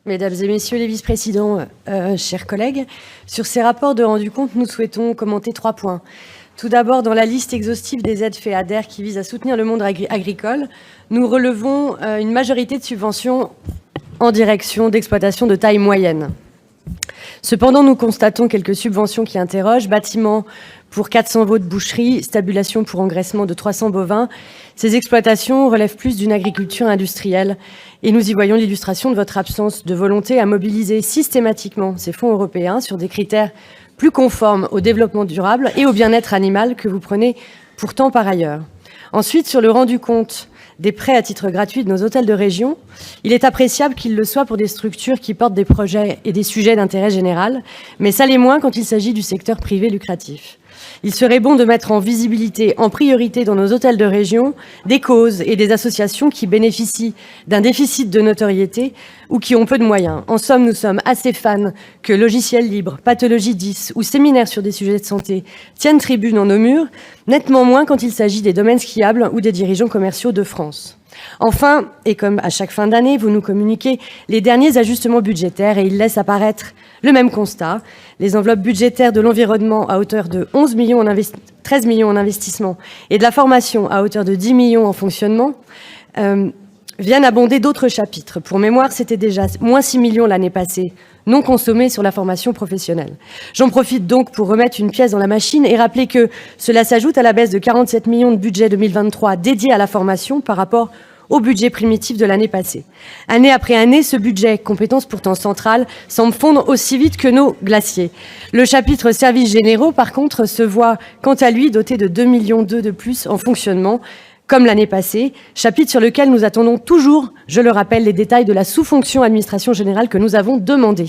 Mesdames et messieurs les vice-présidents, chers collègues, sur ces rapports de rendu compte, nous souhaitons commenter 3 points. Tout d'abord, dans la liste exhaustive des aides FEADER qui visent à soutenir le monde agricole, nous relevons une majorité de subventions en direction d'exploitations de taille moyenne. Cependant, nous constatons quelques subventions qui interrogent: bâtiments pour 400 veaux de boucherie, stabulation pour engraissement de 300 bovins. Ces exploitations relèvent plus d'une agriculture industrielle et nous y voyons l'illustration de votre absence de volonté à mobiliser systématiquement ces fonds européens sur des critères plus conformes au développement durable et au bien-être animal que vous prenez pourtant par ailleurs. Ensuite, sur le rendu compte des prêts à titre gratuit de nos hôtels de région, il est appréciable qu'il le soit pour des structures qui portent des projets et des sujets d'intérêt général, mais ça l'est moins quand il s'agit du secteur privé lucratif. Il serait bon de mettre en visibilité, en priorité dans nos hôtels de région, des causes et des associations qui bénéficient d'un déficit de notoriété ou qui ont peu de moyens. En somme, nous sommes assez fans que Logiciels Libres, Pathologie 10 ou séminaires sur des sujets de santé tiennent tribune en nos murs, nettement moins quand il s'agit des domaines skiables ou des dirigeants commerciaux de France. Enfin, et comme à chaque fin d'année, vous nous communiquez les derniers ajustements budgétaires et ils laissent apparaître le même constat. Les enveloppes budgétaires de l'environnement à hauteur de 13 millions en investissement et de la formation à hauteur de 10 millions en fonctionnement viennent abonder d'autres chapitres. Pour mémoire, c'était déjà moins 6 millions l'année passée, non consommés sur la formation professionnelle. J'en profite donc pour remettre une pièce dans la machine et rappeler que cela s'ajoute à la baisse de 47 millions de budget 2023 dédié à la formation par rapport au budget primitif de l'année passée. Année après année, ce budget, compétence pourtant centrale, semble fondre aussi vite que nos glaciers. Le chapitre services généraux, par contre, se voit quant à lui doté de 2,2 millions de plus en fonctionnement, comme l'année passée, chapitre sur lequel nous attendons toujours, je le rappelle, les détails de la sous-fonction administration générale que nous avons demandé.